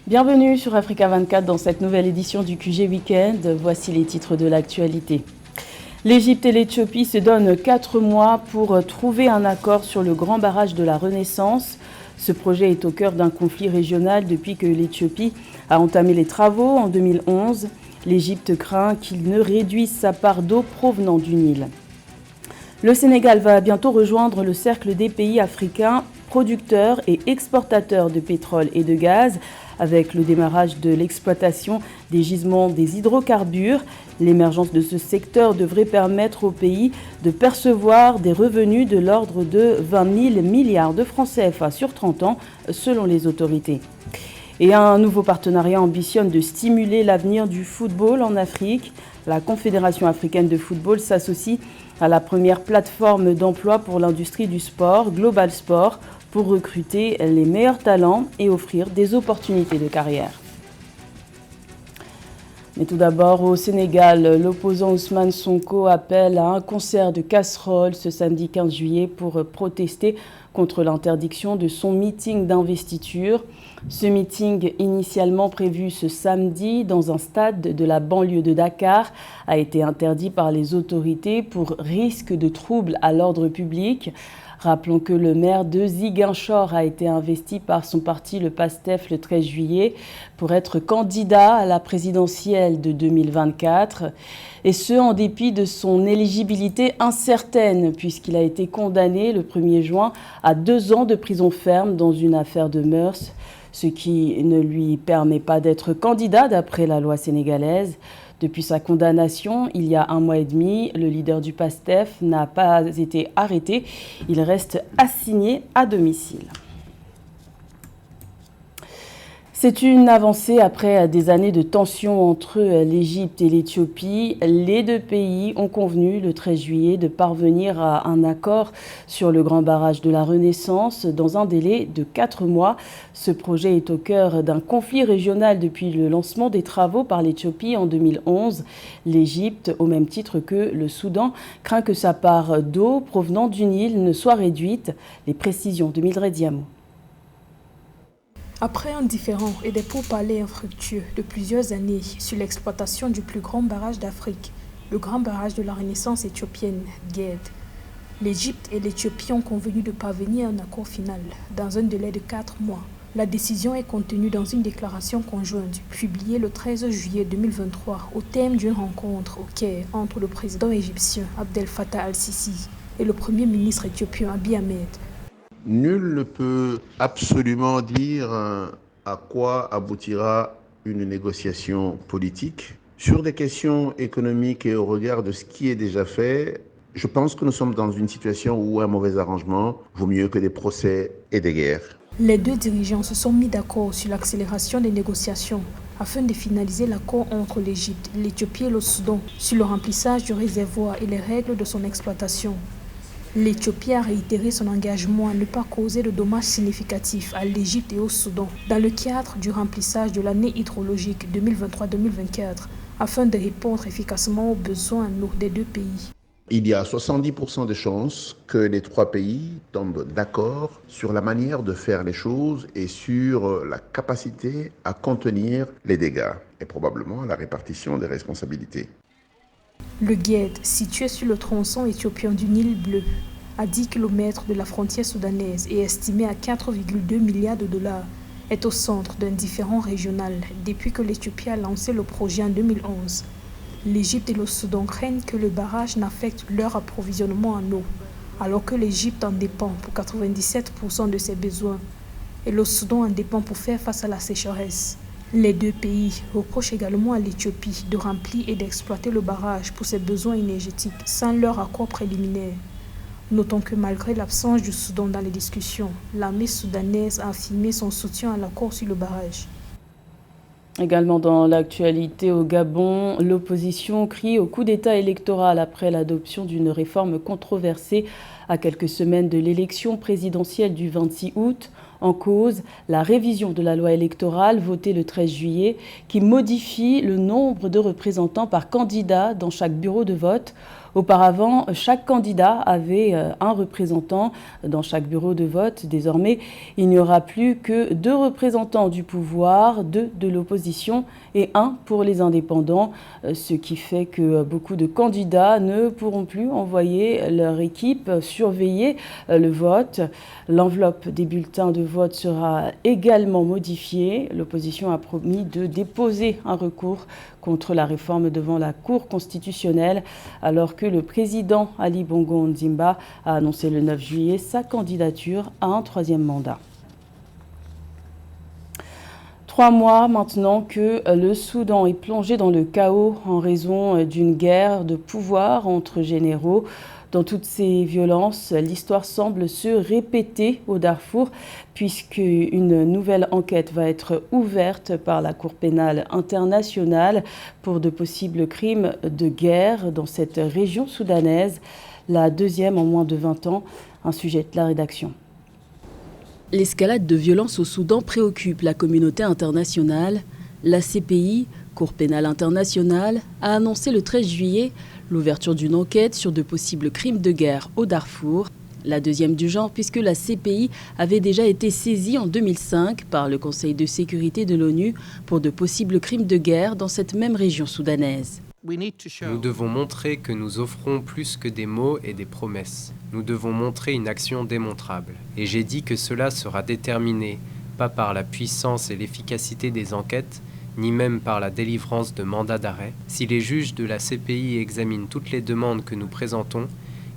Bienvenue sur Africa 24 dans cette nouvelle édition du QG Weekend. Voici les titres de l'actualité. L'Égypte et l'Éthiopie se donnent 4 mois pour trouver un accord sur le grand barrage de la Renaissance. Ce projet est au cœur d'un conflit régional depuis que l'Éthiopie a entamé les travaux en 2011. L'Égypte craint qu'il ne réduise sa part d'eau provenant du Nil. Le Sénégal va bientôt rejoindre le cercle des pays africains producteurs et exportateurs de pétrole et de gaz. Avec le démarrage de l'exploitation des gisements des hydrocarbures, l'émergence de ce secteur devrait permettre au pays de percevoir des revenus de l'ordre de 20 000 milliards de francs CFA sur 30 ans, selon les autorités. Et un nouveau partenariat ambitionne de stimuler l'avenir du football en Afrique. La Confédération africaine de football s'associe à la première plateforme d'emploi pour l'industrie du sport, Global Sport, pour recruter les meilleurs talents et offrir des opportunités de carrière. Mais tout d'abord, au Sénégal, l'opposant Ousmane Sonko appelle à un concert de casseroles ce samedi 15 juillet pour protester contre l'interdiction de son meeting d'investiture. Ce meeting, initialement prévu ce samedi dans un stade de la banlieue de Dakar, a été interdit par les autorités pour risque de troubles à l'ordre public. Rappelons que le maire de Ziguinchor a été investi par son parti, le PASTEF, le 13 juillet, pour être candidat à la présidentielle de 2024. Et ce, en dépit de son éligibilité incertaine, puisqu'il a été condamné le 1er juin à 2 ans de prison ferme dans une affaire de mœurs, ce qui ne lui permet pas d'être candidat d'après la loi sénégalaise. Depuis sa condamnation, il y a 1 mois et demi, le leader du PASTEF n'a pas été arrêté. Il reste assigné à domicile. C'est une avancée après des années de tensions entre l'Égypte et l'Éthiopie. Les deux pays ont convenu le 13 juillet de parvenir à un accord sur le grand barrage de la Renaissance dans un délai de 4 mois. Ce projet est au cœur d'un conflit régional depuis le lancement des travaux par l'Éthiopie en 2011. L'Égypte, au même titre que le Soudan, craint que sa part d'eau provenant du Nil ne soit réduite. Les précisions de Mildred Diamo. Après un différend et des pourparlers infructueux de plusieurs années sur l'exploitation du plus grand barrage d'Afrique, le grand barrage de la Renaissance éthiopienne, GED, l'Égypte et l'Éthiopie ont convenu de parvenir à un accord final dans un délai de 4 mois. La décision est contenue dans une déclaration conjointe publiée le 13 juillet 2023 au terme d'une rencontre au Caire entre le président égyptien Abdel Fattah al-Sisi et le premier ministre éthiopien Abiy Ahmed. Nul ne peut absolument dire à quoi aboutira une négociation politique. Sur des questions économiques et au regard de ce qui est déjà fait, je pense que nous sommes dans une situation où un mauvais arrangement vaut mieux que des procès et des guerres. Les deux dirigeants se sont mis d'accord sur l'accélération des négociations afin de finaliser l'accord entre l'Égypte, l'Éthiopie et le Soudan sur le remplissage du réservoir et les règles de son exploitation. L'Éthiopie a réitéré son engagement à ne pas causer de dommages significatifs à l'Égypte et au Soudan dans le cadre du remplissage de l'année hydrologique 2023-2024 afin de répondre efficacement aux besoins en eau des deux pays. Il y a 70% de chances que les 3 pays tombent d'accord sur la manière de faire les choses et sur la capacité à contenir les dégâts et probablement la répartition des responsabilités. Le GED, situé sur le tronçon éthiopien du Nil bleu, à 10 km de la frontière soudanaise et estimé à 4,2 milliards de dollars, est au centre d'un différend régional depuis que l'Éthiopie a lancé le projet en 2011. L'Égypte et le Soudan craignent que le barrage n'affecte leur approvisionnement en eau, alors que l'Égypte en dépend pour 97% de ses besoins et le Soudan en dépend pour faire face à la sécheresse. Les deux pays reprochent également à l'Éthiopie de remplir et d'exploiter le barrage pour ses besoins énergétiques sans leur accord préliminaire. Notons que malgré l'absence du Soudan dans les discussions, l'armée soudanaise a affirmé son soutien à l'accord sur le barrage. Également dans l'actualité au Gabon, l'opposition crie au coup d'État électoral après l'adoption d'une réforme controversée à quelques semaines de l'élection présidentielle du 26 août. En cause, la révision de la loi électorale votée le 13 juillet qui modifie le nombre de représentants par candidat dans chaque bureau de vote. Auparavant, chaque candidat avait un représentant dans chaque bureau de vote. Désormais, il n'y aura plus que 2 représentants du pouvoir, 2 de l'opposition et 1 pour les indépendants, ce qui fait que beaucoup de candidats ne pourront plus envoyer leur équipe surveiller le vote. L'enveloppe des bulletins de vote sera également modifiée. L'opposition a promis de déposer un recours contre la réforme devant la Cour constitutionnelle, alors que le président Ali Bongo Ondimba a annoncé le 9 juillet sa candidature à un 3e mandat. 3 mois maintenant que le Soudan est plongé dans le chaos en raison d'une guerre de pouvoir entre généraux. Dans toutes ces violences, l'histoire semble se répéter au Darfour, puisqu'une nouvelle enquête va être ouverte par la Cour pénale internationale pour de possibles crimes de guerre dans cette région soudanaise, la 2e en moins de 20 ans. Un sujet de la rédaction. L'escalade de violence au Soudan préoccupe la communauté internationale. La CPI, Cour pénale internationale, a annoncé le 13 juillet l'ouverture d'une enquête sur de possibles crimes de guerre au Darfour, la 2e du genre puisque la CPI avait déjà été saisie en 2005 par le Conseil de sécurité de l'ONU pour de possibles crimes de guerre dans cette même région soudanaise. Nous devons montrer que nous offrons plus que des mots et des promesses. Nous devons montrer une action démontrable. Et j'ai dit que cela sera déterminé, pas par la puissance et l'efficacité des enquêtes, ni même par la délivrance de mandats d'arrêt, si les juges de la CPI examinent toutes les demandes que nous présentons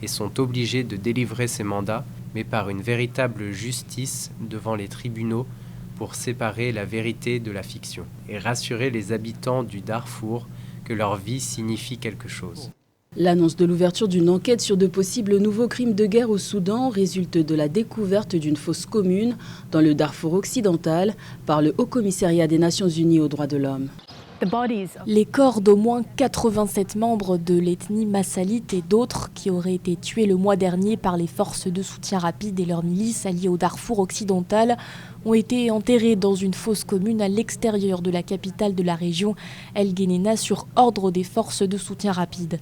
et sont obligés de délivrer ces mandats, mais par une véritable justice devant les tribunaux pour séparer la vérité de la fiction et rassurer les habitants du Darfour que leur vie signifie quelque chose. L'annonce de l'ouverture d'une enquête sur de possibles nouveaux crimes de guerre au Soudan résulte de la découverte d'une fosse commune dans le Darfour occidental par le Haut-Commissariat des Nations Unies aux droits de l'homme. Les corps d'au moins 87 membres de l'ethnie massalite et d'autres qui auraient été tués le mois dernier par les forces de soutien rapide et leurs milices alliées au Darfour occidental ont été enterrés dans une fosse commune à l'extérieur de la capitale de la région, El Guénéna, sur ordre des forces de soutien rapide.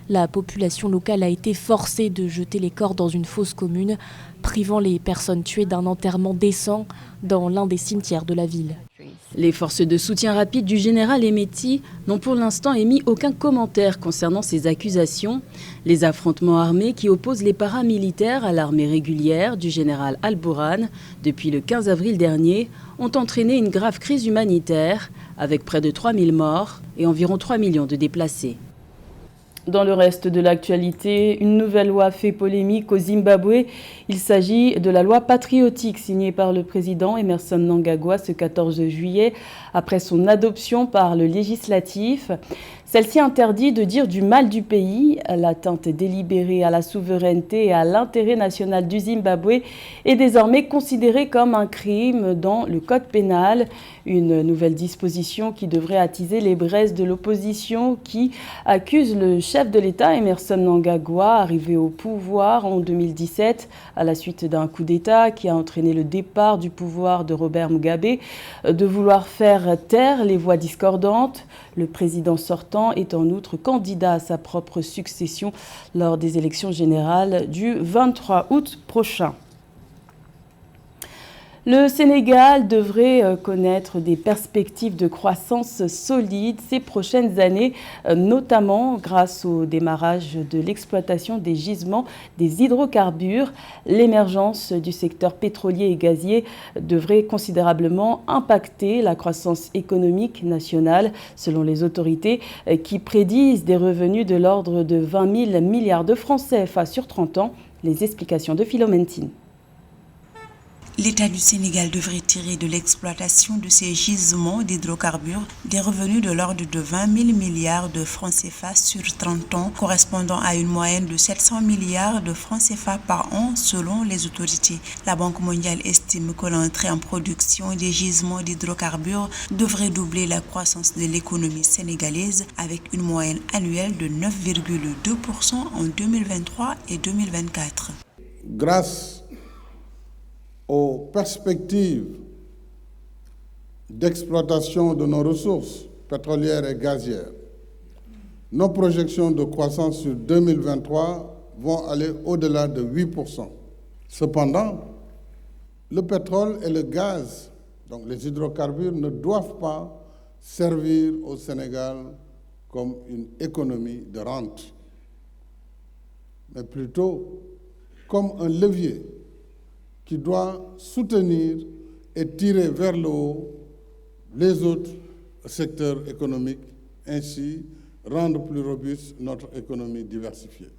La population locale a été forcée de jeter les corps dans une fosse commune, privant les personnes tuées d'un enterrement décent dans l'un des cimetières de la ville. Les forces de soutien rapide du général Emeti n'ont pour l'instant émis aucun commentaire concernant ces accusations. Les affrontements armés qui opposent les paramilitaires à l'armée régulière du général Al-Bourhan depuis le 15 avril dernier ont entraîné une grave crise humanitaire avec près de 3000 morts et environ 3 millions de déplacés. Dans le reste de l'actualité, une nouvelle loi fait polémique au Zimbabwe. Il s'agit de la loi patriotique signée par le président Emmerson Mnangagwa ce 14 juillet après son adoption par le législatif. Celle-ci interdit de dire du mal du pays. L'atteinte délibérée à la souveraineté et à l'intérêt national du Zimbabwe est désormais considérée comme un crime dans le code pénal. Une nouvelle disposition qui devrait attiser les braises de l'opposition qui accuse le chef de l'État, Emmerson Mnangagwa, arrivé au pouvoir en 2017 à la suite d'un coup d'État qui a entraîné le départ du pouvoir de Robert Mugabe, de vouloir faire taire les voix discordantes. Le président sortant est en outre candidat à sa propre succession lors des élections générales du 23 août prochain. Le Sénégal devrait connaître des perspectives de croissance solides ces prochaines années, notamment grâce au démarrage de l'exploitation des gisements des hydrocarbures. L'émergence du secteur pétrolier et gazier devrait considérablement impacter la croissance économique nationale, selon les autorités qui prédisent des revenus de l'ordre de 20 000 milliards de francs CFA sur 30 ans. Les explications de Philomentine. L'État du Sénégal devrait tirer de l'exploitation de ces gisements d'hydrocarbures des revenus de l'ordre de 20 000 milliards de francs CFA sur 30 ans, correspondant à une moyenne de 700 milliards de francs CFA par an selon les autorités. La Banque mondiale estime que l'entrée en production des gisements d'hydrocarbures devrait doubler la croissance de l'économie sénégalaise avec une moyenne annuelle de 9,2% en 2023 et 2024. Grâce aux perspectives d'exploitation de nos ressources pétrolières et gazières, nos projections de croissance sur 2023 vont aller au-delà de 8%. Cependant, le pétrole et le gaz, donc les hydrocarbures, ne doivent pas servir au Sénégal comme une économie de rente, mais plutôt comme un levier qui doit soutenir et tirer vers le haut les autres secteurs économiques, ainsi rendre plus robuste notre économie diversifiée.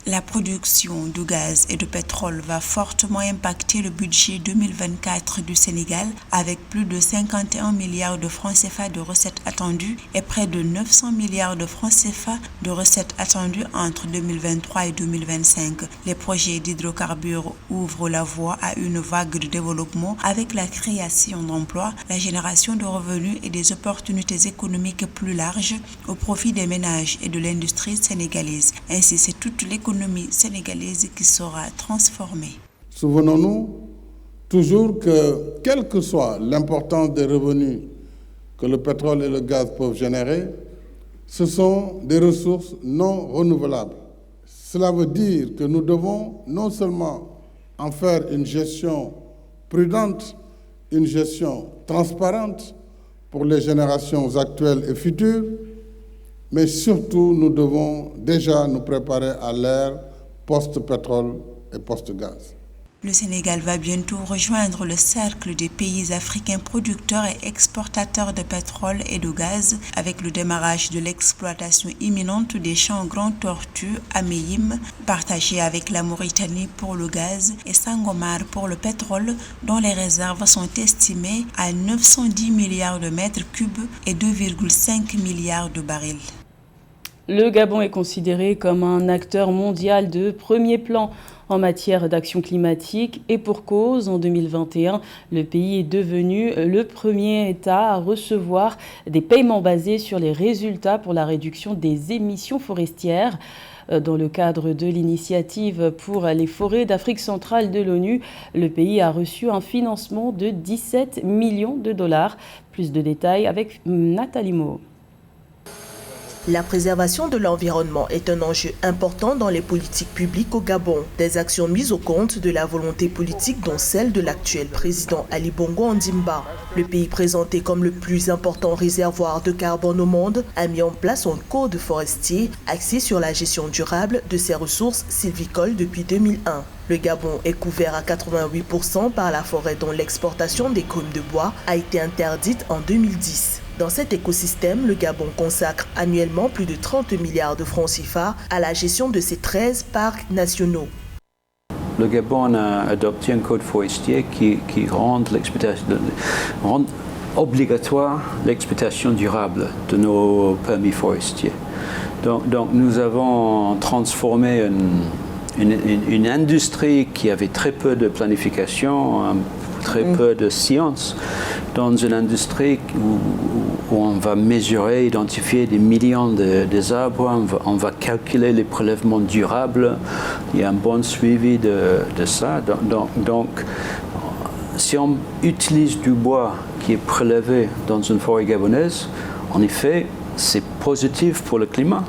La production de gaz et de pétrole va fortement impacter le budget 2024 du Sénégal avec plus de 51 milliards de francs CFA de recettes attendues et près de 900 milliards de francs CFA de recettes attendues entre 2023 et 2025. Les projets d'hydrocarbures ouvrent la voie à une vague de développement avec la création d'emplois, la génération de revenus et des opportunités économiques plus larges au profit des ménages et de l'industrie sénégalaise. Ainsi, c'est toute l'économie sénégalaise qui sera transformée. Souvenons-nous toujours que, quelle que soit l'importance des revenus que le pétrole et le gaz peuvent générer, ce sont des ressources non renouvelables. Cela veut dire que nous devons non seulement en faire une gestion prudente, une gestion transparente pour les générations actuelles et futures, mais surtout, nous devons déjà nous préparer à l'ère post-pétrole et post-gaz. Le Sénégal va bientôt rejoindre le cercle des pays africains producteurs et exportateurs de pétrole et de gaz avec le démarrage de l'exploitation imminente des champs Grand Tortue à Meyim, partagé avec la Mauritanie pour le gaz et Sangomar pour le pétrole, dont les réserves sont estimées à 910 milliards de mètres cubes et 2,5 milliards de barils. Le Gabon est considéré comme un acteur mondial de premier plan en matière d'action climatique et pour cause, en 2021, le pays est devenu le premier État à recevoir des paiements basés sur les résultats pour la réduction des émissions forestières. Dans le cadre de l'initiative pour les forêts d'Afrique centrale de l'ONU, le pays a reçu un financement de 17 millions de dollars. Plus de détails avec Nathalie Mo. La préservation de l'environnement est un enjeu important dans les politiques publiques au Gabon. Des actions mises au compte de la volonté politique dont celle de l'actuel président Ali Bongo Ondimba. Le pays présenté comme le plus important réservoir de carbone au monde a mis en place un code forestier axé sur la gestion durable de ses ressources sylvicoles depuis 2001. Le Gabon est couvert à 88% par la forêt dont l'exportation des cônes de bois a été interdite en 2010. Dans cet écosystème, le Gabon consacre annuellement plus de 30 milliards de francs CFA à la gestion de ses 13 parcs nationaux. Le Gabon a adopté un code forestier qui rend obligatoire l'exploitation durable de nos permis forestiers. Donc nous avons transformé une industrie qui avait très peu de planification, très peu de science, dans une industrie où on va mesurer, identifier des millions d'arbres, on va calculer les prélèvements durables, il y a un bon suivi de ça. Donc, si on utilise du bois qui est prélevé dans une forêt gabonaise, en effet, c'est positif pour le climat.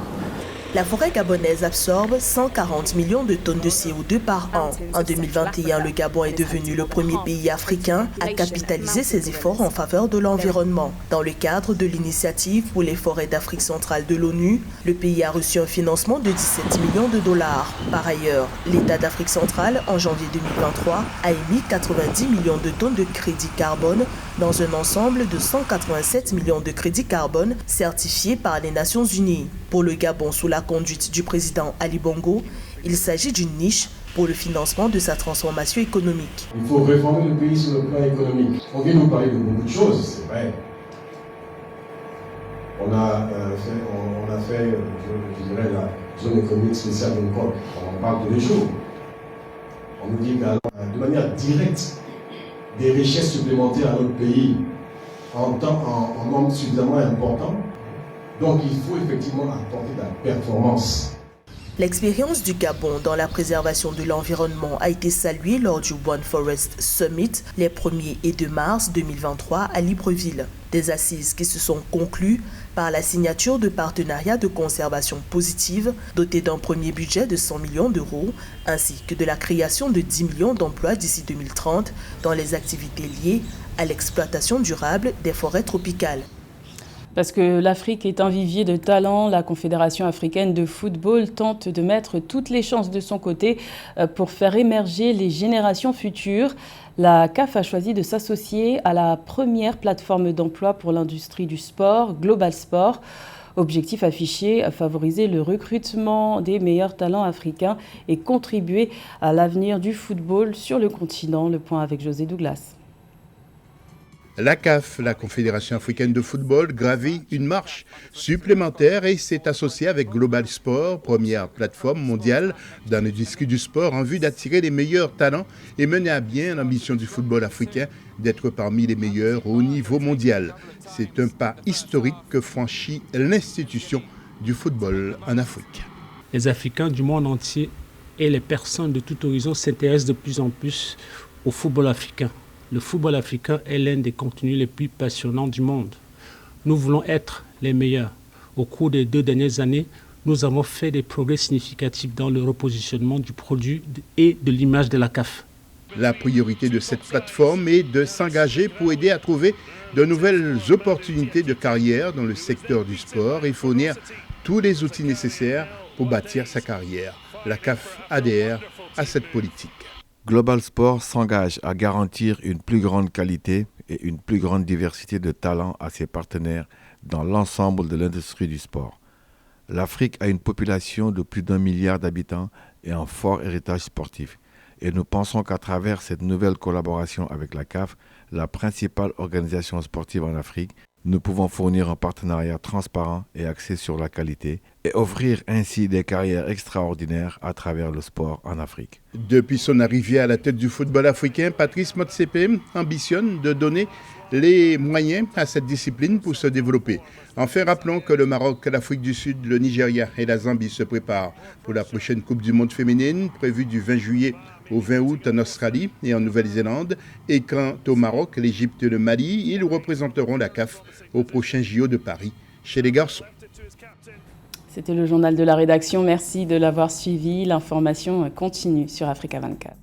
La forêt gabonaise absorbe 140 millions de tonnes de CO2 par an. En 2021, le Gabon est devenu le premier pays africain à capitaliser ses efforts en faveur de l'environnement. Dans le cadre de l'initiative pour les forêts d'Afrique centrale de l'ONU, le pays a reçu un financement de 17 millions de dollars. Par ailleurs, l'État d'Afrique centrale, en janvier 2023, a émis 90 millions de tonnes de crédit carbone dans un ensemble de 187 millions de crédits carbone certifiés par les Nations Unies. Pour le Gabon, sous la conduite du président Ali Bongo, il s'agit d'une niche pour le financement de sa transformation économique. Il faut réformer le pays sur le plan économique. On vient nous parler de beaucoup de choses, c'est vrai. On a fait, je dirais, la zone économique spéciale de Ngok. On en parle tous les jours. On nous dit que de manière directe, des richesses supplémentaires à notre pays en nombre suffisamment important. Donc il faut effectivement apporter de la performance. L'expérience du Gabon dans la préservation de l'environnement a été saluée lors du One Forest Summit les 1er et 2 mars 2023 à Libreville. Des assises qui se sont conclues par la signature de partenariats de conservation positive dotés d'un premier budget de 100 millions d'euros ainsi que de la création de 10 millions d'emplois d'ici 2030 dans les activités liées à l'exploitation durable des forêts tropicales. Parce que l'Afrique est un vivier de talent, la Confédération africaine de football tente de mettre toutes les chances de son côté pour faire émerger les générations futures. La CAF a choisi de s'associer à la première plateforme d'emploi pour l'industrie du sport, Global Sport. Objectif affiché, favoriser le recrutement des meilleurs talents africains et contribuer à l'avenir du football sur le continent. Le point avec José Douglas. La CAF, la Confédération africaine de football, gravit une marche supplémentaire et s'est associée avec Global Sport, première plateforme mondiale dans l'industrie du sport, en vue d'attirer les meilleurs talents et mener à bien l'ambition du football africain d'être parmi les meilleurs au niveau mondial. C'est un pas historique que franchit l'institution du football en Afrique. Les Africains du monde entier et les personnes de tout horizon s'intéressent de plus en plus au football africain. Le football africain est l'un des contenus les plus passionnants du monde. Nous voulons être les meilleurs. Au cours des 2 dernières années, nous avons fait des progrès significatifs dans le repositionnement du produit et de l'image de la CAF. La priorité de cette plateforme est de s'engager pour aider à trouver de nouvelles opportunités de carrière dans le secteur du sport et fournir tous les outils nécessaires pour bâtir sa carrière. La CAF adhère à cette politique. Global Sport s'engage à garantir une plus grande qualité et une plus grande diversité de talents à ses partenaires dans l'ensemble de l'industrie du sport. L'Afrique a une population de plus d'1 milliard d'habitants et un fort héritage sportif. Et nous pensons qu'à travers cette nouvelle collaboration avec la CAF, la principale organisation sportive en Afrique, nous pouvons fournir un partenariat transparent et axé sur la qualité et offrir ainsi des carrières extraordinaires à travers le sport en Afrique. Depuis son arrivée à la tête du football africain, Patrice Motsepe ambitionne de donner les moyens à cette discipline pour se développer. Enfin, rappelons que le Maroc, l'Afrique du Sud, le Nigeria et la Zambie se préparent pour la prochaine Coupe du Monde féminine prévue du 20 juillet au 20 août en Australie et en Nouvelle-Zélande. Et quant au Maroc, l'Égypte et le Mali, ils représenteront la CAF au prochain JO de Paris chez les garçons. C'était le journal de la rédaction. Merci de l'avoir suivi. L'information continue sur Africa 24.